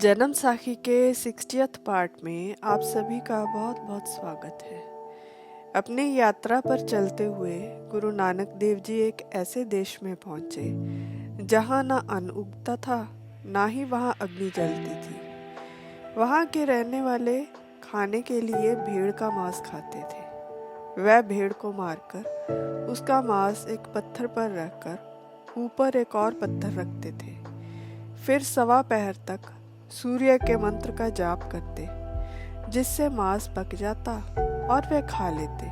जन्म साखी के 60th पार्ट में आप सभी का बहुत बहुत स्वागत है। अपनी यात्रा पर चलते हुए गुरु नानक देव जी एक ऐसे देश में पहुंचे जहां ना अन्न उगता था, ना ही वहां अग्नि जलती थी। वहां के रहने वाले खाने के लिए भेड़ का मांस खाते थे। वह भेड़ को मारकर उसका मांस एक पत्थर पर रखकर ऊपर एक और पत्थर रखते थे। फिर सवा पहर तक सूर्य के मंत्र का जाप करते, जिससे मांस पक जाता और वे खा लेते।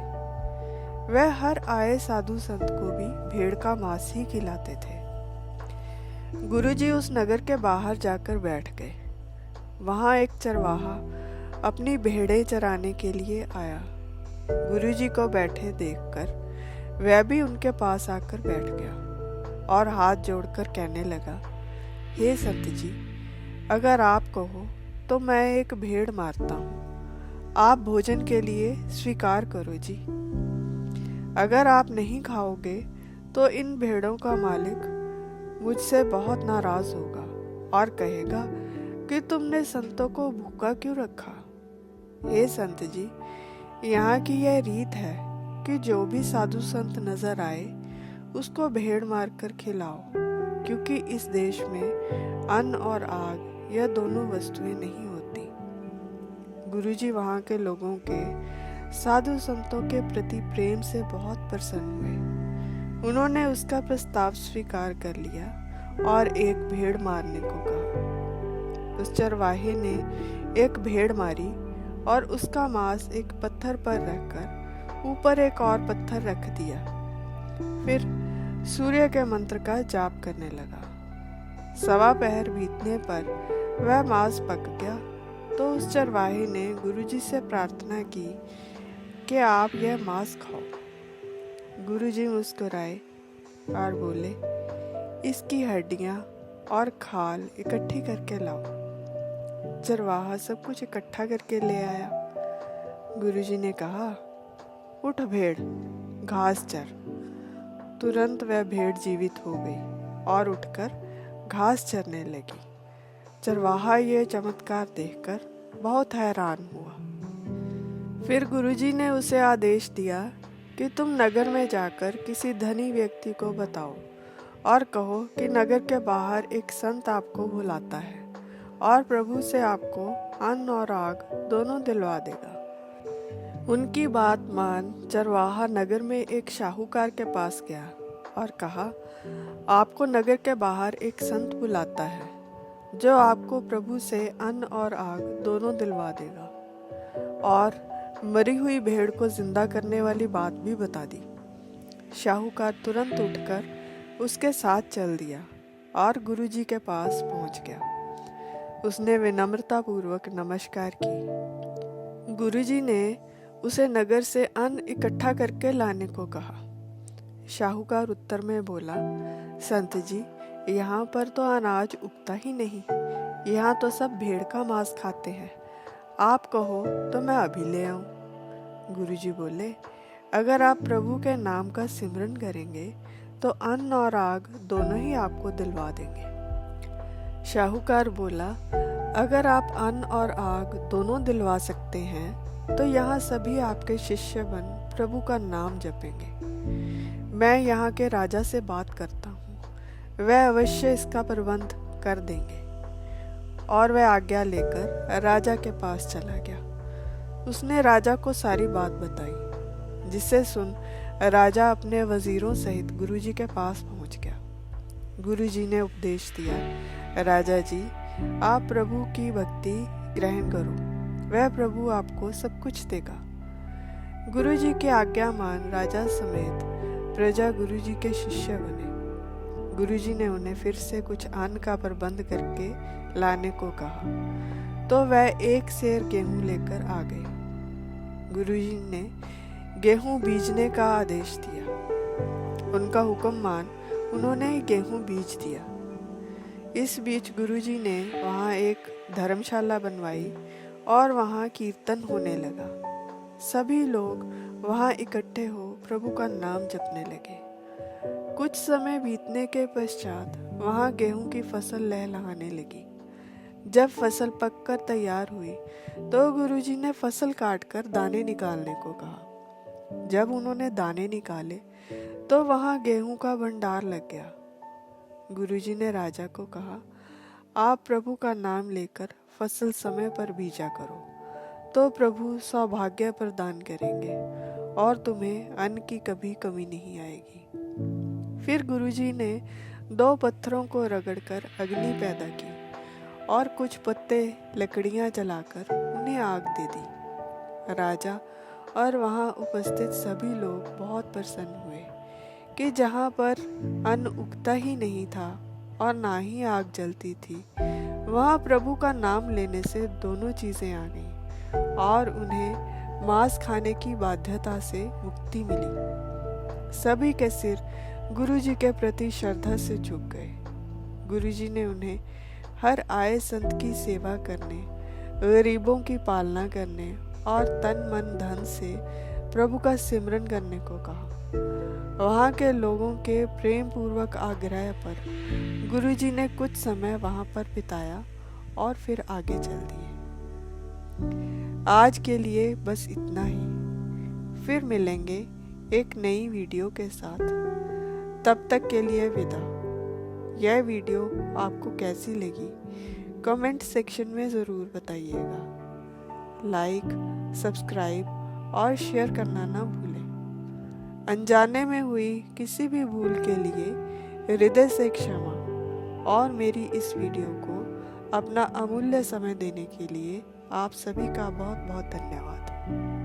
वह हर आए साधु संत को भी भेड़ का मांस ही खिलाते थे। गुरुजी उस नगर के बाहर जाकर बैठ गए। वहां एक चरवाहा अपनी भेड़ें चराने के लिए आया। गुरुजी को बैठे देखकर वह भी उनके पास आकर बैठ गया और हाथ जोड़कर कहने लगा, हे संत जी, अगर आप कहो तो मैं एक भेड़ मारता हूँ। आप भोजन के लिए स्वीकार करो जी। अगर आप नहीं खाओगे तो इन भेड़ों का मालिक मुझसे बहुत नाराज होगा और कहेगा कि तुमने संतों को भूखा क्यों रखा। हे संत जी, यहाँ की यह रीत है कि जो भी साधु संत नजर आए उसको भेड़ मारकर खिलाओ, क्योंकि इस देश में अन्न और आग यह दोनों वस्तुएं नहीं होती। गुरुजी वहाँ के लोगों के साधु संतों के प्रति प्रेम से बहुत प्रसन्न हुए। उन्होंने उसका प्रस्ताव स्वीकार कर लिया और एक भेड़ मारने को कहा। उस चरवाहे ने एक भेड़ मारी और उसका मांस एक पत्थर पर रखकर ऊपर एक और पत्थर रख दिया। फिर सूर्य के मंत्र का जाप करने लगा। सवा पहर बीतने पर वह मांस पक गया तो उस चरवाहे ने गुरुजी से प्रार्थना की कि आप यह मांस खाओ। गुरुजी मुस्कुराए और बोले, इसकी हड्डियां और खाल इकट्ठी करके लाओ। चरवाहा सब कुछ इकट्ठा करके ले आया। गुरुजी ने कहा, उठ भेड़, घास चर। तुरंत वह भेड़ जीवित हो गई और उठकर घास चरने लगी। चरवाहा ये चमत्कार देखकर बहुत हैरान हुआ। फिर गुरुजी ने उसे आदेश दिया कि तुम नगर में जाकर किसी धनी व्यक्ति को बताओ और कहो कि नगर के बाहर एक संत आपको बुलाता है और प्रभु से आपको अन्न और आग दोनों दिलवा देगा। उनकी बात मान चरवाहा नगर में एक शाहूकार के पास गया और कहा, आपको नगर के बाहर एक संत बुलाता है जो आपको प्रभु से अन्न और आग दोनों दिलवा देगा, और मरी हुई भेड़ को जिंदा करने वाली बात भी बता दी। शाहूकार तुरंत उठकर उसके साथ चल दिया और गुरुजी के पास पहुंच गया। उसने विनम्रता पूर्वक नमस्कार की। गुरुजी ने उसे नगर से अन्न इकट्ठा करके लाने को कहा। शाहूकार उत्तर में बोला, संत जी, यहाँ पर तो अनाज उगता ही नहीं। यहाँ तो सब भेड़ का मांस खाते हैं। आप कहो तो मैं अभी ले आऊं। गुरुजी बोले, अगर आप प्रभु के नाम का सिमरन करेंगे तो अन्न और आग दोनों ही आपको दिलवा देंगे। शाहूकार बोला, अगर आप अन्न और आग दोनों दिलवा सकते हैं तो यहाँ सभी आपके शिष्य बन प्रभु का नाम जपेंगे। मैं यहाँ के राजा से बात करता हूँ, वह अवश्य इसका प्रबंध कर देंगे। और वह आज्ञा लेकर राजा के पास चला गया। उसने राजा को सारी बात बताई, जिसे सुन राजा अपने वजीरों सहित गुरुजी के पास पहुंच गया। गुरुजी ने उपदेश दिया, राजा जी, आप प्रभु की भक्ति ग्रहण करो, वह प्रभु आपको सब कुछ देगा। गुरुजी की आज्ञा मान राजा समेत प्रजा गुरुजी के शिष्य बने। गुरुजी ने उन्हें फिर से कुछ अन्न का प्रबंध करके लाने को कहा तो वह एक सेर गेहूं लेकर आ गए। गुरुजी ने गेहूं बीजने का आदेश दिया। उनका हुक्म मान उन्होंने गेहूं बीज दिया। इस बीच गुरुजी ने वहाँ एक धर्मशाला बनवाई और वहाँ कीर्तन होने लगा। सभी लोग वहाँ इकट्ठे हो प्रभु का नाम जपने लगे। कुछ समय बीतने के पश्चात वहाँ गेहूं की फसल लहलहाने लगी। जब फसल पककर तैयार हुई तो गुरुजी ने फसल काटकर दाने निकालने को कहा। जब उन्होंने दाने निकाले तो वहां गेहूं का भंडार लग गया। गुरुजी ने राजा को कहा, आप प्रभु का नाम लेकर फसल समय पर बीजा करो तो प्रभु सौभाग्य प्रदान करेंगे और तुम्हें अन्न की कभी कमी नहीं आएगी। फिर गुरुजी ने 2 पत्थरों को रगड़कर अग्नि पैदा की और कुछ पत्ते लकड़ियां जलाकर उन्हें आग दे दी। राजा और वहां उपस्थित सभी लोग बहुत प्रसन्न हुए कि जहां पर अन्न उगता ही नहीं था और ना ही आग जलती थी, वहां प्रभु का नाम लेने से दोनों चीजें आ गईं और उन्हें मांस खाने की बाध्यता से मुक्ति मिली। सभी के सिर गुरुजी के प्रति श्रद्धा से झुक गए। गुरुजी ने उन्हें हर आए संत की सेवा करने, गरीबों की पालना करने और तन मन धन से प्रभु का सिमरन करने को कहा। वहाँ के लोगों के प्रेम पूर्वक आग्रह पर गुरुजी ने कुछ समय वहाँ पर बिताया और फिर आगे चल दिए। आज के लिए बस इतना ही। फिर मिलेंगे एक नई वीडियो के साथ। तब तक के लिए विदा। यह वीडियो आपको कैसी लगी कमेंट सेक्शन में ज़रूर बताइएगा। लाइक, सब्सक्राइब और शेयर करना ना भूलें। अनजाने में हुई किसी भी भूल के लिए हृदय से क्षमा और मेरी इस वीडियो को अपना अमूल्य समय देने के लिए आप सभी का बहुत बहुत धन्यवाद।